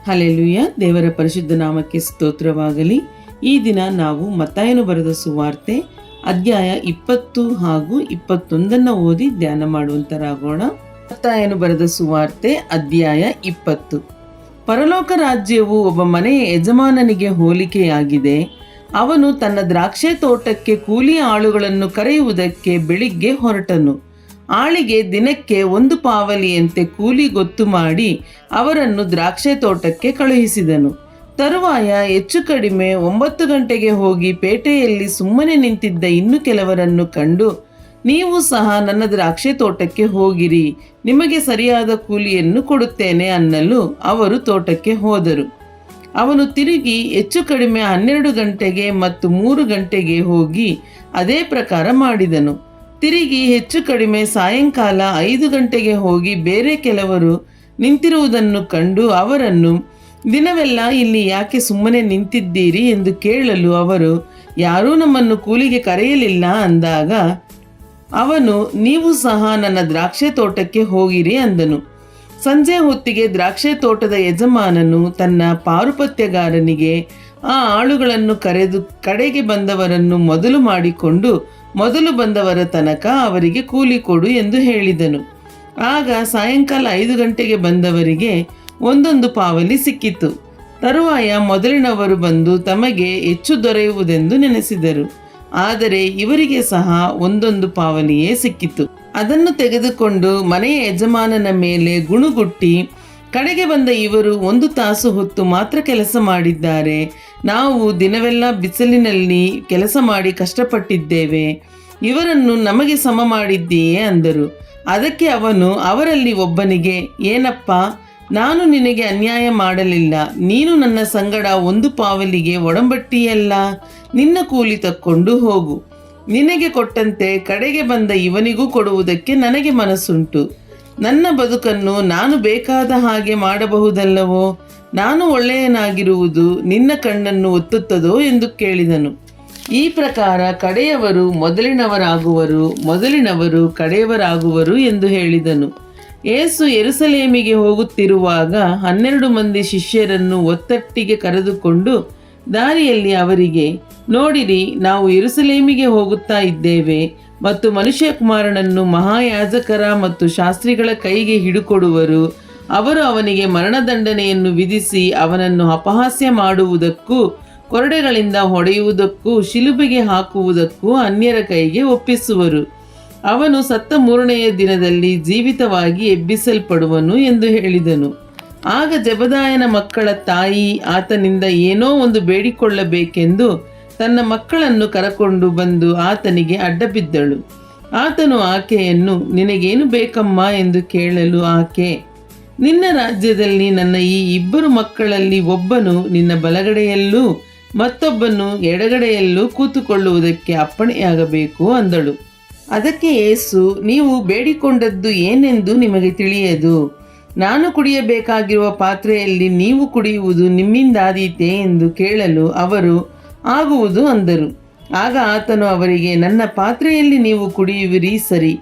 Hallelujah. ದೇವರ ಪರಿಶುದ್ಧ ನಾಮಕ್ಕೆ ಸ್ತೋತ್ರವಾಗಲಿ. ಈ ದಿನ ನಾವು ಮತ್ತಾಯನು ಬರೆದ ಸುವಾರ್ತೆ ಅಧ್ಯಾಯ 20 ಹಾಗೂ 21 ಓದಿ ಧ್ಯಾನ ಮಾಡುವಂತರಾಗೋಣ. ಮತ್ತಾಯನು ಬರೆದ ಸುವಾರ್ತೆ ಅಧ್ಯಾಯ 20. ಪರಲೋಕ ರಾಜ್ಯವು ಒಬ್ಬ ಮನೆಯ ಯಜಮಾನನಿಗೆ ಹೋಲಿಕೆಯಾಗಿದೆ. ಅವನು ತನ್ನ ದ್ರಾಕ್ಷೆ ತೋಟಕ್ಕೆ ಕೂಲಿ ಆಳುಗಳನ್ನು ಕರೆಯುವುದಕ್ಕೆ ಬೆಳಿಗ್ಗೆ ಹೊರಟನು. ಆಳಿಗೆ ದಿನಕ್ಕೆ 1 ಪಾವಲಿಯಂತೆ ಕೂಲಿ ಗೊತ್ತು ಮಾಡಿ ಅವರನ್ನು ದ್ರಾಕ್ಷೆ ತೋಟಕ್ಕೆ ಕಳುಹಿಸಿದನು. ತರುವಾಯ ಹೆಚ್ಚು ಕಡಿಮೆ 9 ಗಂಟೆಗೆ ಹೋಗಿ ಪೇಟೆಯಲ್ಲಿ ಸುಮ್ಮನೆ ನಿಂತಿದ್ದ ಇನ್ನು ಕೆಲವರನ್ನು ಕಂಡು, ನೀವು ಸಹ ನನ್ನ ದ್ರಾಕ್ಷೆ ತೋಟಕ್ಕೆ ಹೋಗಿರಿ, ನಿಮಗೆ ಸರಿಯಾದ ಕೂಲಿಯನ್ನು ಕೊಡುತ್ತೇನೆ ಅನ್ನಲು ಅವರು ತೋಟಕ್ಕೆ ಹೋದರು. ಅವನು ತಿರುಗಿ ಹೆಚ್ಚು ಕಡಿಮೆ 12 ಗಂಟೆಗೆ ಮತ್ತು 3 ಗಂಟೆಗೆ ಹೋಗಿ ಅದೇ ಪ್ರಕಾರ ಮಾಡಿದನು. ತಿರುಗಿ ಹೆಚ್ಚು ಕಡಿಮೆ ಸಾಯಂಕಾಲ 5 ಗಂಟೆಗೆ ಹೋಗಿ ಬೇರೆ ಕೆಲವರು ನಿಂತಿರುವುದನ್ನು ಕಂಡು ಅವರನ್ನು, ದಿನವೆಲ್ಲ ಇಲ್ಲಿ ಯಾಕೆ ಸುಮ್ಮನೆ ನಿಂತಿದ್ದೀರಿ ಎಂದು ಕೇಳಲು ಅವರು, ಯಾರೂ ನಮ್ಮನ್ನು ಕೂಲಿಗೆ ಕರೆಯಲಿಲ್ಲ ಅಂದಾಗ ಅವನು, ನೀವು ಸಹ ನನ್ನ ದ್ರಾಕ್ಷೆ ತೋಟಕ್ಕೆ ಹೋಗಿರಿ ಅಂದನು. ಸಂಜೆ ಹೊತ್ತಿಗೆ ದ್ರಾಕ್ಷೆ ತೋಟದ ಯಜಮಾನನು ತನ್ನ ಪಾರುಪತ್ಯಗಾರನಿಗೆ ಆ ಆಳುಗಳನ್ನು ಕರೆದು ಕಡೆಗೆ ಬಂದವರನ್ನು ಮೊದಲು ಮಾಡಿಕೊಂಡು ಮೊದಲು ಬಂದವರ ತನಕ ಅವರಿಗೆ ಕೂಲಿ ಕೊಡು ಎಂದು ಹೇಳಿದನು. ಆಗ ಸಾಯಂಕಾಲ 5 ಗಂಟೆಗೆ ಬಂದವರಿಗೆ 1 ಪಾವಲಿ ಸಿಕ್ಕಿತು. ತರುವಾಯ ಮೊದಲಿನವರು ಬಂದು ತಮಗೆ ಹೆಚ್ಚು ದೊರೆಯುವುದೆಂದು ನೆನೆಸಿದರು. ಆದರೆ ಇವರಿಗೆ ಸಹ 1 ಪಾವಲಿಯೇ ಸಿಕ್ಕಿತು. ಅದನ್ನು ತೆಗೆದುಕೊಂಡು ಮನೆಯ ಯಜಮಾನನ ಮೇಲೆ ಗುಣುಗುಟ್ಟಿ, ಕಡೆಗೆ ಬಂದ ಇವರು 1 ತಾಸು ಹೊತ್ತು ಮಾತ್ರ ಕೆಲಸ ಮಾಡಿದ್ದಾರೆ, ನಾವು ದಿನವೆಲ್ಲ ಬಿಸಿಲಿನಲ್ಲಿ ಕೆಲಸ ಮಾಡಿ ಕಷ್ಟಪಟ್ಟಿದ್ದೇವೆ, ಇವರನ್ನು ನಮಗೆ ಸಮ ಮಾಡಿದ್ದೀಯೇ ಅಂದರು. ಅದಕ್ಕೆ ಅವನು ಅವರಲ್ಲಿ ಒಬ್ಬನಿಗೆ, ಏನಪ್ಪ, ನಾನು ನಿನಗೆ ಅನ್ಯಾಯ ಮಾಡಲಿಲ್ಲ, ನೀನು ನನ್ನ ಸಂಗಡ 1 ಪಾವಲಿಗೆ ಒಡಂಬಟ್ಟಿಯಲ್ಲ, ನಿನ್ನ ಕೂಲಿ ತಕ್ಕೊಂಡು ಹೋಗು, ನಿನಗೆ ಕೊಟ್ಟಂತೆ ಕಡೆಗೆ ಬಂದ ಇವನಿಗೂ ಕೊಡುವುದಕ್ಕೆ ನನಗೆ ಮನಸ್ಸುಂಟು. ನನ್ನ ಬದುಕನ್ನು ನಾನು ಬೇಕಾದ ಹಾಗೆ ಮಾಡಬಹುದಲ್ಲವೋ? ನಾನು ಒಳ್ಳೆಯನಾಗಿರುವುದು ನಿನ್ನ ಕಣ್ಣನ್ನು ಒತ್ತುತ್ತದೋ ಎಂದು ಕೇಳಿದನು. ಈ ಪ್ರಕಾರ ಕಡೆಯವರು ಮೊದಲಿನವರಾಗುವರು, ಮೊದಲಿನವರು ಕಡೆಯವರಾಗುವರು ಎಂದು ಹೇಳಿದನು. ಯೇಸು ಯೆರೂಸಲೇಮಿಗೆ ಹೋಗುತ್ತಿರುವಾಗ 12 ಮಂದಿ ಶಿಷ್ಯರನ್ನು ಒತ್ತಟ್ಟಿಗೆ ಕರೆದುಕೊಂಡು ದಾರಿಯಲ್ಲಿ ಅವರಿಗೆ, ನೋಡಿರಿ, ನಾವು ಯೆರೂಸಲೇಮಿಗೆ ಹೋಗುತ್ತಾ ಇದ್ದೇವೆ ಮತ್ತು ಮನುಷ್ಯಕುಮಾರನನ್ನು ಮಹಾಯಾಜಕರ ಮತ್ತು ಶಾಸ್ತ್ರಿಗಳ ಕೈಗೆ ಹಿಡುಕೊಡುವರು. ಅವರು ಅವನಿಗೆ ಮರಣದಂಡನೆಯನ್ನು ವಿಧಿಸಿ ಅವನನ್ನು ಅಪಹಾಸ್ಯ ಮಾಡುವುದಕ್ಕೂ ಕೊರಡೆಗಳಿಂದ ಹೊಡೆಯುವುದಕ್ಕೂ ಶಿಲುಬೆಗೆ ಹಾಕುವುದಕ್ಕೂ ಅನ್ಯರ ಕೈಗೆ ಒಪ್ಪಿಸುವರು. ಅವನು ಸತ್ತ 3ನೆಯ ದಿನದಲ್ಲಿ ಜೀವಿತವಾಗಿ ಎಬ್ಬಿಸಲ್ಪಡುವನು ಎಂದು ಹೇಳಿದನು. ಆಗ ಜೆಬೆದಾಯನ ಮಕ್ಕಳ ತಾಯಿ ಆತನಿಂದ ಏನೋ ಒಂದು ಬೇಡಿಕೊಳ್ಳಬೇಕೆಂದು ತನ್ನ ಮಕ್ಕಳನ್ನು ಕರಕೊಂಡು ಬಂದು ಆತನಿಗೆ ಅಡ್ಡಬಿದ್ದಳು. ಆತನು ಆಕೆಯನ್ನು, ನಿನಗೇನು ಬೇಕಮ್ಮ ಎಂದು ಕೇಳಲು ಆಕೆ, ನಿನ್ನ ರಾಜ್ಯದಲ್ಲಿ ನನ್ನ ಈ 2 ಮಕ್ಕಳಲ್ಲಿ ಒಬ್ಬನು ನಿನ್ನ ಬಲಗಡೆಯಲ್ಲೂ ಮತ್ತೊಬ್ಬನು ಎಡಗಡೆಯಲ್ಲೂ ಕೂತುಕೊಳ್ಳುವುದಕ್ಕೆ ಅಪ್ಪಣೆಯಾಗಬೇಕು ಅಂದಳು. ಅದಕ್ಕೆ ಯೇಸು, ನೀವು ಬೇಡಿಕೊಂಡದ್ದು ಏನೆಂದು ನಿಮಗೆ ತಿಳಿಯದು. ನಾನು ಕುಡಿಯಬೇಕಾಗಿರುವ ಪಾತ್ರೆಯಲ್ಲಿ ನೀವು ಕುಡಿಯುವುದು ನಿಮ್ಮಿಂದಾದೀತೆ ಎಂದು ಕೇಳಲು ಅವರು, ಆಗುವುದು ಅಂದರು. ಆಗ ಆತನು ಅವರಿಗೆ, ನನ್ನ ಪಾತ್ರೆಯಲ್ಲಿ ನೀವು ಕುಡಿಯುವಿರಿ ಸರಿ,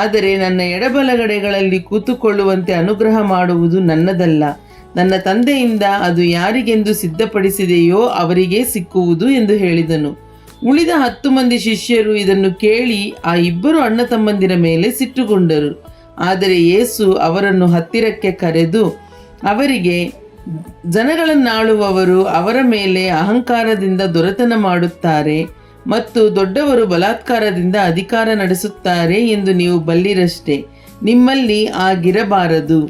ಆದರೆ ನನ್ನ ಎಡಬಲಗಡೆಗಳಲ್ಲಿ ಕೂತುಕೊಳ್ಳುವಂತೆ ಅನುಗ್ರಹ ಮಾಡುವುದು ನನ್ನದಲ್ಲ, ನನ್ನ ತಂದೆಯಿಂದ ಅದು ಯಾರಿಗೆಂದು ಸಿದ್ಧಪಡಿಸಿದೆಯೋ ಅವರಿಗೇ ಸಿಕ್ಕುವುದು ಎಂದು ಹೇಳಿದನು. ಉಳಿದ 10 ಮಂದಿ ಶಿಷ್ಯರು ಇದನ್ನು ಕೇಳಿ ಆ 2 ಅಣ್ಣ ತಮ್ಮಂದಿರ ಮೇಲೆ ಸಿಟ್ಟುಗೊಂಡರು. ಆದರೆ ಯೇಸು ಅವರನ್ನು ಹತ್ತಿರಕ್ಕೆ ಕರೆದು ಅವರಿಗೆ, ಜನಗಳನ್ನಾಳುವವರು ಅವರ ಮೇಲೆ ಅಹಂಕಾರದಿಂದ ದೊರೆತನ ಮಾಡುತ್ತಾರೆ ಮತ್ತು ದೊಡ್ಡವರು ಬಲಾತ್ಕಾರದಿಂದ ಅಧಿಕಾರ ನಡೆಸುತ್ತಾರೆ ಎಂದು ನೀವು ಬಲ್ಲಿರಷ್ಟೇ. ನಿಮ್ಮಲ್ಲಿ ಆಗಿರಬಾರದು.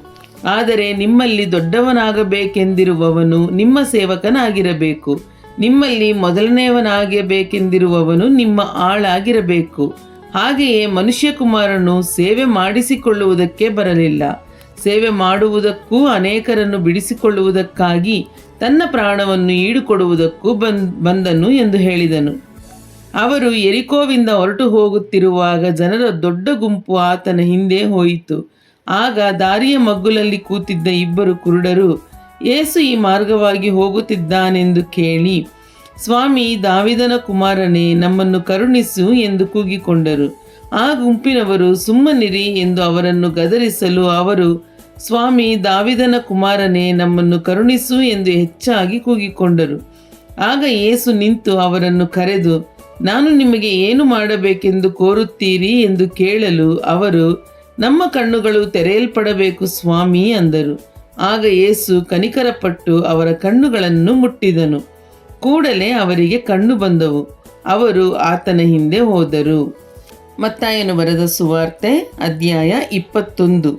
ಆದರೆ ನಿಮ್ಮಲ್ಲಿ ದೊಡ್ಡವನಾಗಬೇಕೆಂದಿರುವವನು ನಿಮ್ಮ ಸೇವಕನಾಗಿರಬೇಕು, ನಿಮ್ಮಲ್ಲಿ ಮೊದಲನೆಯವನಾಗಬೇಕೆಂದಿರುವವನು ನಿಮ್ಮ ಆಳಾಗಿರಬೇಕು. ಹಾಗೆಯೇ ಮನುಷ್ಯಕುಮಾರನು ಸೇವೆ ಮಾಡಿಸಿಕೊಳ್ಳುವುದಕ್ಕೆ ಬರಲಿಲ್ಲ, ಸೇವೆ ಮಾಡುವುದಕ್ಕೂ ಅನೇಕರನ್ನು ಬಿಡಿಸಿಕೊಳ್ಳುವುದಕ್ಕಾಗಿ ತನ್ನ ಪ್ರಾಣವನ್ನು ಈಡುಕೊಡುವುದಕ್ಕೂ ಬಂದನು ಎಂದು ಹೇಳಿದನು. ಅವರು ಯೆರಿಕೋವಿಂದ ಹೊರಟು ಹೋಗುತ್ತಿರುವಾಗ ಜನರ ದೊಡ್ಡ ಗುಂಪು ಆತನ ಹಿಂದೆ ಹೋಯಿತು. ಆಗ ದಾರಿಯ ಮಗ್ಗುಲಲ್ಲಿ ಕೂತಿದ್ದ 2 ಕುರುಡರು ಯೇಸು ಈ ಮಾರ್ಗವಾಗಿ ಹೋಗುತ್ತಿದ್ದಾನೆಂದು ಕೇಳಿ, ಸ್ವಾಮಿ, ದಾವಿದನ ಕುಮಾರನೇ, ನಮ್ಮನ್ನು ಕರುಣಿಸು ಎಂದು ಕೂಗಿಕೊಂಡರು. ಆ ಗುಂಪಿನವರು ಸುಮ್ಮನಿರಿ ಎಂದು ಅವರನ್ನು ಗದರಿಸಲು ಅವರು, ಸ್ವಾಮಿ, ದಾವಿದನ ಕುಮಾರನೇ, ನಮ್ಮನ್ನು ಕರುಣಿಸು ಎಂದು ಹೆಚ್ಚಾಗಿ ಕೂಗಿಕೊಂಡರು. ಆಗ ಯೇಸು ನಿಂತು ಅವರನ್ನು ಕರೆದು, ನಾನು ನಿಮಗೆ ಏನು ಮಾಡಬೇಕೆಂದು ಕೋರುತ್ತೀರಿ ಎಂದು ಕೇಳಲು ಅವರು, ನಮ್ಮ ಕಣ್ಣುಗಳು ತೆರೆಯಲ್ಪಡಬೇಕು ಸ್ವಾಮಿ ಅಂದರು. ಆಗ ಯೇಸು ಕನಿಕರಪಟ್ಟು ಅವರ ಕಣ್ಣುಗಳನ್ನು ಮುಟ್ಟಿದನು. ಕೂಡಲೇ ಅವರಿಗೆ ಕಣ್ಣು ಬಂದವು. ಅವರು ಆತನ ಹಿಂದೆ ಹೋದರು. ಮತ್ತಾಯನು ಬರೆದ ಸುವಾರ್ತೆ ಅಧ್ಯಾಯ 21.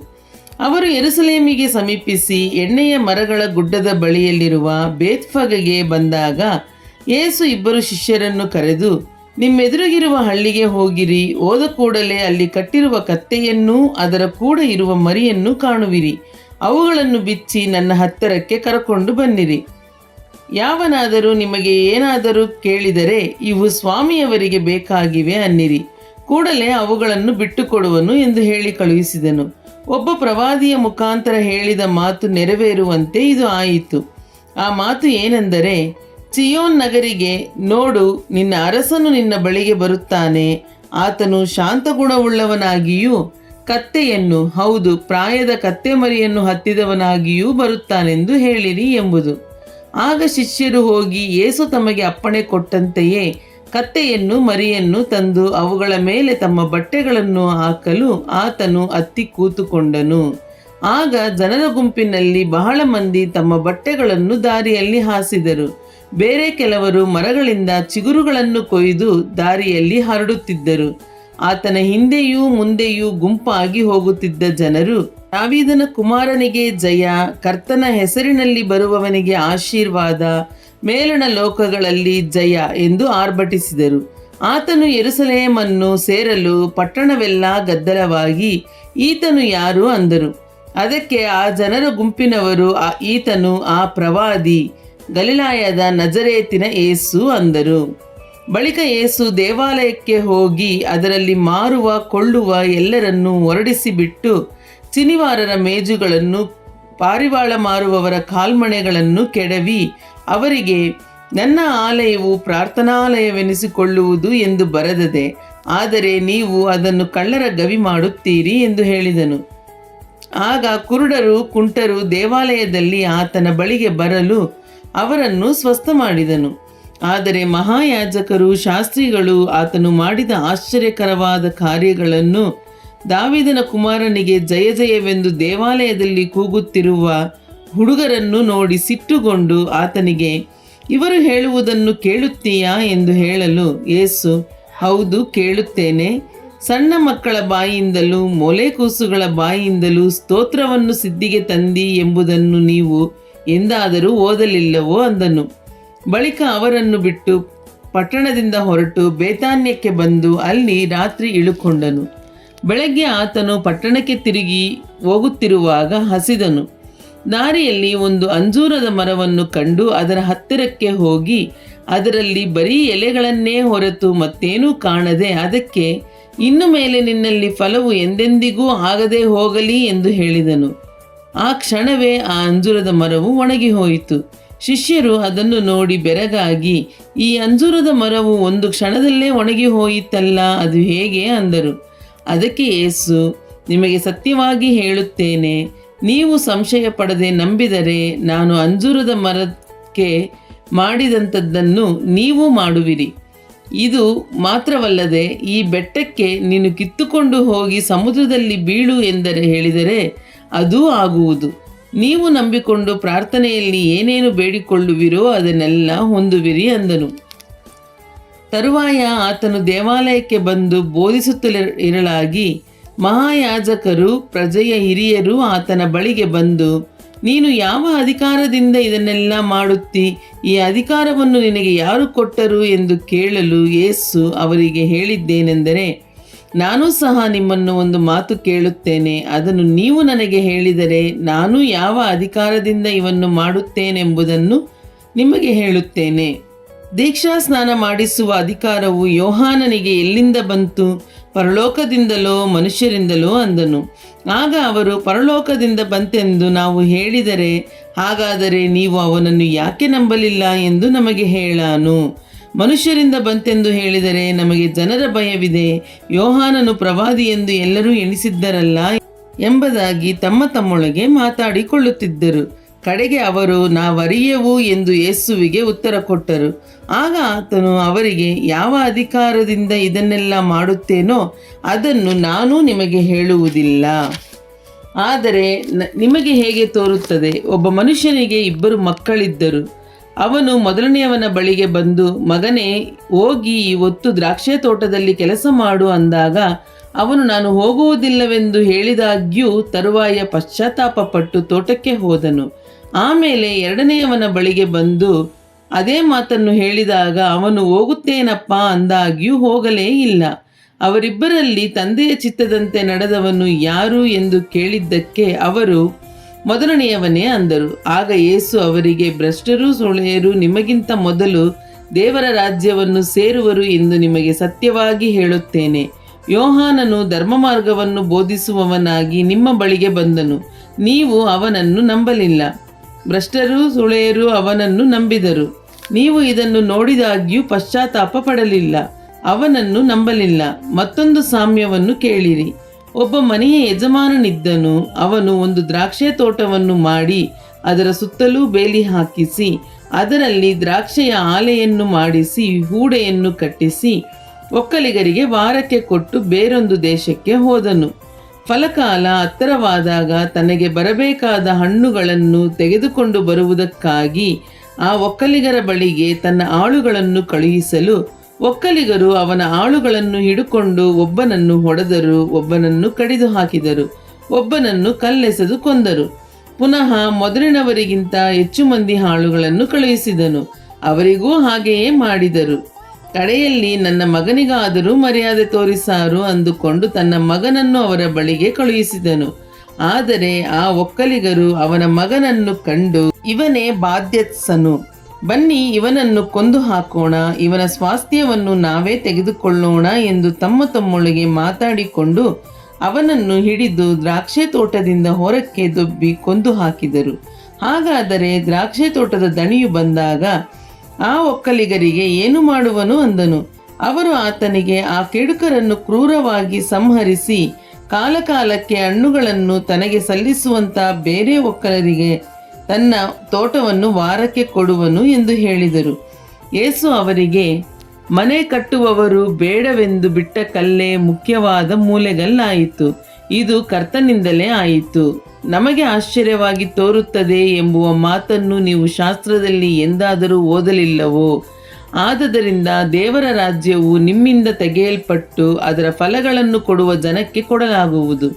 ಅವರು ಯೆರೂಸಲೇಮಿಗೆ ಸಮೀಪಿಸಿ ಎಣ್ಣೆಯ ಮರಗಳ ಗುಡ್ಡದ ಬಳಿಯಲ್ಲಿರುವ ಬೇತ್ಫಗೆಗೆ ಬಂದಾಗ ಯೇಸು 2 ಶಿಷ್ಯರನ್ನು ಕರೆದು, ನಿಮ್ಮೆದುರಿಗಿರುವ ಹಳ್ಳಿಗೆ ಹೋಗಿರಿ. ಹೋದ ಕೂಡಲೇ ಅಲ್ಲಿ ಕಟ್ಟಿರುವ ಕತ್ತೆಯನ್ನೂ ಅದರ ಕೂಡ ಇರುವ ಮರಿಯನ್ನು ಕಾಣುವಿರಿ. ಅವುಗಳನ್ನು ಬಿಚ್ಚಿ ನನ್ನ ಹತ್ತಿರಕ್ಕೆ ಕರಕೊಂಡು ಬನ್ನಿರಿ. ಯಾವನಾದರೂ ನಿಮಗೆ ಏನಾದರೂ ಕೇಳಿದರೆ, ಇವು ಸ್ವಾಮಿಯವರಿಗೆ ಬೇಕಾಗಿವೆ ಅನ್ನಿರಿ. ಕೂಡಲೇ ಅವುಗಳನ್ನು ಬಿಟ್ಟುಕೊಡುವನು ಎಂದು ಹೇಳಿ ಕಳುಹಿಸಿದನು. ಒಬ್ಬ ಪ್ರವಾದಿಯ ಮುಖಾಂತರ ಹೇಳಿದ ಮಾತು ನೆರವೇರುವಂತೆ ಇದು ಆಯಿತು. ಆ ಮಾತು ಏನೆಂದರೆ, ಚಿಯೋನ್ ನಗರಿಗೆ, ನೋಡು, ನಿನ್ನ ಅರಸನು ನಿನ್ನ ಬಳಿಗೆ ಬರುತ್ತಾನೆ. ಆತನು ಶಾಂತಗುಣವುಳ್ಳವನಾಗಿಯೂ ಕತ್ತೆಯನ್ನು, ಹೌದು, ಪ್ರಾಯದ ಕತ್ತೆ ಮರಿಯನ್ನು ಹತ್ತಿದವನಾಗಿಯೂ ಬರುತ್ತಾನೆಂದು ಹೇಳಿರಿ ಎಂಬುದು. ಆಗ ಶಿಷ್ಯರು ಹೋಗಿ ಯೇಸು ತಮಗೆ ಅಪ್ಪಣೆ ಕೊಟ್ಟಂತೆಯೇ ಕತ್ತೆಯನ್ನು ಮರಿಯನ್ನು ತಂದು ಅವುಗಳ ಮೇಲೆ ತಮ್ಮ ಬಟ್ಟೆಗಳನ್ನು ಹಾಕಲು ಆತನು ಹತ್ತಿ ಕೂತುಕೊಂಡನು. ಆಗ ಜನರ ಗುಂಪಿನಲ್ಲಿ ಬಹಳ ಮಂದಿ ತಮ್ಮ ಬಟ್ಟೆಗಳನ್ನು ದಾರಿಯಲ್ಲಿ ಹಾಸಿದರು. ಬೇರೆ ಕೆಲವರು ಮರಗಳಿಂದ ಚಿಗುರುಗಳನ್ನು ಕೊಯ್ದು ದಾರಿಯಲ್ಲಿ ಹರಡುತ್ತಿದ್ದರು. ಆತನ ಹಿಂದೆಯೂ ಮುಂದೆಯೂ ಗುಂಪಾಗಿ ಹೋಗುತ್ತಿದ್ದ ಜನರು, ದಾವೀದನ ಕುಮಾರನಿಗೆ ಜಯ, ಕರ್ತನ ಹೆಸರಿನಲ್ಲಿ ಬರುವವನಿಗೆ ಆಶೀರ್ವಾದ, ಮೇಲಣ ಲೋಕಗಳಲ್ಲಿ ಜಯ ಎಂದು ಆರ್ಭಟಿಸಿದರು. ಆತನು ಯೆರೂಸಲೇಮನ್ನು ಸೇರಲು ಪಟ್ಟಣವೆಲ್ಲ ಗದ್ದಲವಾಗಿ, ಈತನು ಯಾರು ಅಂದರು. ಅದಕ್ಕೆ ಆ ಜನರ ಗುಂಪಿನವರು, ಈತನು ಆ ಪ್ರವಾದಿ, ಗಲಿಲಾಯದ ನಜರೇತಿನ ಯೇಸು ಅಂದರು. ಬಳಿಕ ಯೇಸು ದೇವಾಲಯಕ್ಕೆ ಹೋಗಿ ಅದರಲ್ಲಿ ಮಾರುವ ಕೊಳ್ಳುವ ಎಲ್ಲರನ್ನೂ ಹೊರಡಿಸಿಬಿಟ್ಟು ಚಿನಿವಾರರ ಮೇಜುಗಳನ್ನು, ಪಾರಿವಾಳ ಮಾರುವವರ ಕಾಲ್ಮಣೆಗಳನ್ನು ಕೆಡವಿ ಅವರಿಗೆ, ನನ್ನ ಆಲಯವು ಪ್ರಾರ್ಥನಾಲಯವೆನಿಸಿಕೊಳ್ಳುವುದು ಎಂದು ಬರೆದದೆ, ಆದರೆ ನೀವು ಅದನ್ನು ಕಳ್ಳರ ಗವಿ ಮಾಡುತ್ತೀರಿ ಎಂದು ಹೇಳಿದನು. ಆಗ ಕುರುಡರು, ಕುಂಟರು ದೇವಾಲಯದಲ್ಲಿ ಆತನ ಬಳಿಗೆ ಬರಲು ಅವರನ್ನು ಸ್ವಸ್ಥ ಮಾಡಿದನು. ಆದರೆ ಮಹಾಯಾಜಕರು, ಶಾಸ್ತ್ರಿಗಳು ಆತನು ಮಾಡಿದ ಆಶ್ಚರ್ಯಕರವಾದ ಕಾರ್ಯಗಳನ್ನು, ದಾವೀದನ ಕುಮಾರನಿಗೆ ಜಯ ಜಯವೆಂದು ದೇವಾಲಯದಲ್ಲಿ ಕೂಗುತ್ತಿರುವ ಹುಡುಗರನ್ನು ನೋಡಿ ಸಿಟ್ಟುಗೊಂಡು ಆತನಿಗೆ, ಇವರು ಹೇಳುವುದನ್ನು ಕೇಳುತ್ತೀಯಾ ಎಂದು ಹೇಳಲು ಯೇಸು, ಹೌದು, ಕೇಳುತ್ತೇನೆ. ಸಣ್ಣ ಮಕ್ಕಳ ಬಾಯಿಯಿಂದಲೂ ಮೊಲೆಕೂಸುಗಳ ಬಾಯಿಯಿಂದಲೂ ಸ್ತೋತ್ರವನ್ನು ಸಿದ್ಧಿಗೆ ತಂದಿ ಎಂಬುದನ್ನು ನೀವು ಎಂದಾದರೂ ಓದಲಿಲ್ಲವೋ ಅಂದನು. ಬಳಿಕ ಅವರನ್ನು ಬಿಟ್ಟು ಪಟ್ಟಣದಿಂದ ಹೊರಟು ಬೇತಾನ್ಯಕ್ಕೆ ಬಂದು ಅಲ್ಲಿ ರಾತ್ರಿ ಇಳುಕೊಂಡನು. ಬೆಳಗ್ಗೆ ಆತನು ಪಟ್ಟಣಕ್ಕೆ ತಿರುಗಿ ಹೋಗುತ್ತಿರುವಾಗ ಹಸಿದನು. ದಾರಿಯಲ್ಲಿ ಒಂದು ಅಂಜೂರದ ಮರವನ್ನು ಕಂಡು ಅದರ ಹತ್ತಿರಕ್ಕೆ ಹೋಗಿ ಅದರಲ್ಲಿ ಬರೀ ಎಲೆಗಳನ್ನೇ ಹೊರತು ಮತ್ತೇನೂ ಕಾಣದೆ ಅದಕ್ಕೆ, ಇನ್ನು ಮೇಲೆ ನಿನ್ನಲ್ಲಿ ಫಲವು ಎಂದೆಂದಿಗೂ ಆಗದೆ ಹೋಗಲಿ ಎಂದು ಹೇಳಿದನು. ಆ ಕ್ಷಣವೇ ಆ ಅಂಜೂರದ ಮರವು ಒಣಗಿ ಹೋಯಿತು. ಶಿಷ್ಯರು ಅದನ್ನು ನೋಡಿ ಬೆರಗಾಗಿ, ಈ ಅಂಜೂರದ ಮರವು ಒಂದು ಕ್ಷಣದಲ್ಲೇ ಒಣಗಿ ಹೋಯಿತಲ್ಲ, ಅದು ಹೇಗೆ ಅಂದರು. ಅದಕ್ಕೆ ಯೇಸು, ನಿಮಗೆ ಸತ್ಯವಾಗಿ ಹೇಳುತ್ತೇನೆ, ನೀವು ಸಂಶಯ ಪಡದೆ ನಂಬಿದರೆ ನಾನು ಅಂಜೂರದ ಮರಕ್ಕೆ ಮಾಡಿದಂಥದ್ದನ್ನು ನೀವು ಮಾಡುವಿರಿ. ಇದು ಮಾತ್ರವಲ್ಲದೆ ಈ ಬೆಟ್ಟಕ್ಕೆ, ನೀನು ಕಿತ್ತುಕೊಂಡು ಹೋಗಿ ಸಮುದ್ರದಲ್ಲಿ ಬೀಳು ಎಂದರೆ ಹೇಳಿದರೆ ಅದೂ ಆಗುವುದು. ನೀವು ನಂಬಿಕೊಂಡು ಪ್ರಾರ್ಥನೆಯಲ್ಲಿ ಏನೇನು ಬೇಡಿಕೊಳ್ಳುವಿರೋ ಅದನ್ನೆಲ್ಲ ಹೊಂದುವಿರಿ ಅಂದನು. ತರುವಾಯ ಆತನು ದೇವಾಲಯಕ್ಕೆ ಬಂದು ಬೋಧಿಸುತ್ತಿರಲಾಗಿ ಮಹಾಯಾಜಕರು, ಪ್ರಜೆಯ ಹಿರಿಯರು ಆತನ ಬಳಿಗೆ ಬಂದು, ನೀನು ಯಾವ ಅಧಿಕಾರದಿಂದ ಇದನ್ನೆಲ್ಲ ಮಾಡುತ್ತಿ? ಈ ಅಧಿಕಾರವನ್ನು ನಿನಗೆ ಯಾರು ಕೊಟ್ಟರು ಎಂದು ಕೇಳಲು ಯೇಸು ಅವರಿಗೆ ಹೇಳಿದ್ದೇನೆಂದರೆ, ನಾನೂ ಸಹ ನಿಮ್ಮನ್ನು ಒಂದು ಮಾತು ಕೇಳುತ್ತೇನೆ. ಅದನ್ನು ನೀವು ನನಗೆ ಹೇಳಿದರೆ ನಾನು ಯಾವ ಅಧಿಕಾರದಿಂದ ಇವನ್ನು ಮಾಡುತ್ತೇನೆಂಬುದನ್ನು ನಿಮಗೆ ಹೇಳುತ್ತೇನೆ. ದೀಕ್ಷಾ ಸ್ನಾನ ಮಾಡಿಸುವ ಅಧಿಕಾರವು ಯೋಹಾನನಿಗೆ ಎಲ್ಲಿಂದ ಬಂತು? ಪರಲೋಕದಿಂದಲೋ ಮನುಷ್ಯರಿಂದಲೋ ಅಂದನು. ಆಗ ಅವರು, ಪರಲೋಕದಿಂದ ಬಂತೆಂದು ನಾವು ಹೇಳಿದರೆ ಹಾಗಾದರೆ ನೀವು ಅವನನ್ನು ಯಾಕೆ ನಂಬಲಿಲ್ಲ ಎಂದು ನಮಗೆ ಹೇಳಾನು. ಮನುಷ್ಯರಿಂದ ಬಂತೆಂದು ಹೇಳಿದರೆ ನಮಗೆ ಜನರ ಭಯವಿದೆ. ಯೋಹಾನನು ಪ್ರವಾದಿ ಎಂದು ಎಲ್ಲರೂ ಎಣಿಸಿದ್ದರಲ್ಲ ಎಂಬುದಾಗಿ ತಮ್ಮ ತಮ್ಮೊಳಗೆ ಮಾತಾಡಿಕೊಳ್ಳುತ್ತಿದ್ದರು. ಕಡೆಗೆ ಅವರು ನಾವರಿಯೆವು ಎಂದು ಯೇಸುವಿಗೆ ಉತ್ತರ ಕೊಟ್ಟರು. ಆಗ ಆತನು ಅವರಿಗೆ, ಯಾವ ಅಧಿಕಾರದಿಂದ ಇದನ್ನೆಲ್ಲ ಮಾಡುತ್ತೇನೋ ಅದನ್ನು ನಾನೂ ನಿಮಗೆ ಹೇಳುವುದಿಲ್ಲ. ಆದರೆ ನಿಮಗೆ ಹೇಗೆ ತೋರುತ್ತದೆ? ಒಬ್ಬ ಮನುಷ್ಯನಿಗೆ 2 ಮಕ್ಕಳಿದ್ದರು. ಅವನು ಮೊದಲನೆಯವನ ಬಳಿಗೆ ಬಂದು, ಮಗನೇ, ಹೋಗಿ ಈ ಹೊತ್ತು ದ್ರಾಕ್ಷೆ ತೋಟದಲ್ಲಿ ಕೆಲಸ ಮಾಡು ಅಂದಾಗ ಅವನು ನಾನು ಹೋಗುವುದಿಲ್ಲವೆಂದು ಹೇಳಿದಾಗ್ಯೂ ತರುವಾಯ ಪಶ್ಚಾತ್ತಾಪಪಟ್ಟು ತೋಟಕ್ಕೆ ಹೋದನು. ಆಮೇಲೆ 2ನೇಯವನ ಬಳಿಗೆ ಬಂದು ಅದೇ ಮಾತನ್ನು ಹೇಳಿದಾಗ ಅವನು ಹೋಗುತ್ತೇನಪ್ಪ ಅಂದಾಗ್ಯೂ ಹೋಗಲೇ ಇಲ್ಲ. ಅವರಿಬ್ಬರಲ್ಲಿ ತಂದೆಯ ಚಿತ್ತದಂತೆ ನಡೆದವನು ಯಾರು ಎಂದು ಕೇಳಿದ್ದಕ್ಕೆ ಅವರು ಮೊದಲನೆಯವನೇ ಅಂದರು. ಆಗ ಯೇಸು ಅವರಿಗೆ, ಭ್ರಷ್ಟರೂ ಸೂಳೆಯರೂ ನಿಮಗಿಂತ ಮೊದಲು ದೇವರ ರಾಜ್ಯವನ್ನು ಸೇರುವರು ಎಂದು ನಿಮಗೆ ಸತ್ಯವಾಗಿ ಹೇಳುತ್ತೇನೆ. ಯೋಹಾನನು ಧರ್ಮ ಮಾರ್ಗವನ್ನು ಬೋಧಿಸುವವನಾಗಿ ನಿಮ್ಮ ಬಳಿಗೆ ಬಂದನು, ನೀವು ಅವನನ್ನು ನಂಬಲಿಲ್ಲ. ಭ್ರಷ್ಟರೂ ಸೂಳೆಯರೂ ಅವನನ್ನು ನಂಬಿದರು. ನೀವು ಇದನ್ನು ನೋಡಿದಾಗ್ಯೂ ಪಶ್ಚಾತ್ತಾಪ ಪಡಲಿಲ್ಲ, ಅವನನ್ನು ನಂಬಲಿಲ್ಲ. ಮತ್ತೊಂದು ಸಾಮ್ಯವನ್ನು ಕೇಳಿರಿ. ಒಬ್ಬ ಮನೆಯ ಯಜಮಾನನಿದ್ದನು. ಅವನು ಒಂದು ದ್ರಾಕ್ಷೆ ತೋಟವನ್ನು ಮಾಡಿ ಅದರ ಸುತ್ತಲೂ ಬೇಲಿ ಹಾಕಿಸಿ ಅದರಲ್ಲಿ ದ್ರಾಕ್ಷೆಯ ಆಲೆಯನ್ನು ಮಾಡಿಸಿ ಹೂಡೆಯನ್ನು ಕಟ್ಟಿಸಿ ಒಕ್ಕಲಿಗರಿಗೆ ವಾರಕ್ಕೆ ಕೊಟ್ಟು ಬೇರೊಂದು ದೇಶಕ್ಕೆ ಹೋದನು. ಫಲಕಾಲ ಹತ್ತಿರವಾದಾಗ ತನಗೆ ಬರಬೇಕಾದ ಹಣ್ಣುಗಳನ್ನು ತೆಗೆದುಕೊಂಡು ಬರುವುದಕ್ಕಾಗಿ ಆ ಒಕ್ಕಲಿಗರ ಬಳಿಗೆ ತನ್ನ ಆಳುಗಳನ್ನು ಕಳುಹಿಸಲು ಒಕ್ಕಲಿಗರು ಅವನ ಆಳುಗಳನ್ನು ಹಿಡುಕೊಂಡು ಒಬ್ಬನನ್ನು ಹೊಡೆದರು, ಒಬ್ಬನನ್ನು ಕಡಿದು ಹಾಕಿದರು, ಒಬ್ಬನನ್ನು ಕಲ್ಲೆಸೆದು ಕೊಂದರು. ಪುನಃ ಮೊದಲಿನವರಿಗಿಂತ ಹೆಚ್ಚು ಮಂದಿ ಆಳುಗಳನ್ನು ಕಳುಹಿಸಿದನು. ಅವರಿಗೂ ಹಾಗೆಯೇ ಮಾಡಿದರು. ಕಡೆಯಲ್ಲಿ ನನ್ನ ಮಗನಿಗಾದರೂ ಮರ್ಯಾದೆ ತೋರಿಸಾರು ಅಂದುಕೊಂಡು ತನ್ನ ಮಗನನ್ನು ಅವರ ಬಳಿಗೆ ಕಳುಹಿಸಿದನು. ಆದರೆ ಆ ಒಕ್ಕಲಿಗರು ಅವನ ಮಗನನ್ನು ಕಂಡು, ಇವನೇ ಬಾಧ್ಯಸ್ಥನು, ಬನ್ನಿ ಇವನನ್ನು ಕೊಂದು ಹಾಕೋಣ, ಇವನ ಸ್ವಾಸ್ಥ್ಯವನ್ನು ನಾವೇ ತೆಗೆದುಕೊಳ್ಳೋಣ ಎಂದು ತಮ್ಮ ತಮ್ಮೊಳಗೆ ಮಾತಾಡಿಕೊಂಡು ಅವನನ್ನು ಹಿಡಿದು ದ್ರಾಕ್ಷೆ ತೋಟದಿಂದ ಹೊರಕ್ಕೆ ದೊಬ್ಬಿ ಕೊಂದು ಹಾಕಿದರು. ಹಾಗಾದರೆ ದ್ರಾಕ್ಷೆ ತೋಟದ ದಣಿಯು ಬಂದಾಗ ಆ ಒಕ್ಕಲಿಗರಿಗೆ ಏನು ಮಾಡುವನು ಅಂದನು. ಅವರು ಆತನಿಗೆ, ಆ ಕೆಡುಕರನ್ನು ಕ್ರೂರವಾಗಿ ಸಂಹರಿಸಿ ಕಾಲಕಾಲಕ್ಕೆ ಹಣ್ಣುಗಳನ್ನು ತನಗೆ ಸಲ್ಲಿಸುವಂಥ ಬೇರೆ ಒಕ್ಕಲರಿಗೆ ತನ್ನ ತೋಟವನ್ನು ವಾರಕ್ಕೆ ಕೊಡುವನು ಎಂದು ಹೇಳಿದರು. ಯೇಸು ಅವರಿಗೆ, ಮನೆ ಕಟ್ಟುವವರು ಬೇಡವೆಂದು ಬಿಟ್ಟ ಕಲ್ಲೇ ಮುಖ್ಯವಾದ ಮೂಲೆಗಲ್ಲಾಯಿತು. ಇದು ಕರ್ತನಿಂದಲೇ ಆಯಿತು. ನಮಗೆ ಆಶ್ಚರ್ಯವಾಗಿ ತೋರುತ್ತದೆ ಎಂಬುವ ಮಾತನ್ನು ನೀವು ಶಾಸ್ತ್ರದಲ್ಲಿ ಎಂದಾದರೂ ಓದಲಿಲ್ಲವೋ? ಆದದರಿಂದ ದೇವರ ರಾಜ್ಯವು ನಿಮ್ಮಿಂದ ತೆಗೆಯಲ್ಪಟ್ಟು ಅದರ ಫಲಗಳನ್ನು ಕೊಡುವ ಜನಕ್ಕೆ ಕೊಡಲಾಗುವುದು.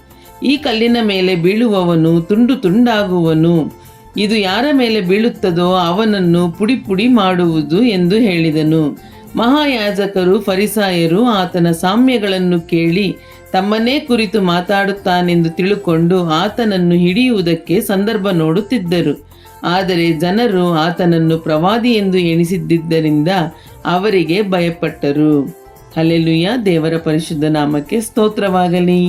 ಈ ಕಲ್ಲಿನ ಮೇಲೆ ಬೀಳುವವನು ತುಂಡು ತುಂಡಾಗುವನು. ಇದು ಯಾರ ಮೇಲೆ ಬೀಳುತ್ತದೋ ಅವನನ್ನು ಪುಡಿ ಪುಡಿ ಮಾಡುವುದು ಎಂದು ಹೇಳಿದನು. ಮಹಾಯಾಜಕರು ಫರಿಸಾಯರು ಆತನ ಸಾಮ್ಯಗಳನ್ನು ಕೇಳಿ ತಮ್ಮನ್ನೇ ಕುರಿತು ಮಾತಾಡುತ್ತಾನೆಂದು ತಿಳುಕೊಂಡು ಆತನನ್ನು ಹಿಡಿಯುವುದಕ್ಕೆ ಸಂದರ್ಭ ನೋಡುತ್ತಿದ್ದರು. ಆದರೆ ಜನರು ಆತನನ್ನು ಪ್ರವಾದಿ ಎಂದು ಎಣಿಸಿದ್ದರಿಂದ ಅವರಿಗೆ ಭಯಪಟ್ಟರು. ಹಲ್ಲೆಲೂಯಾ. ದೇವರ ಪರಿಶುದ್ಧ ನಾಮಕ್ಕೆ ಸ್ತೋತ್ರವಾಗಲಿ.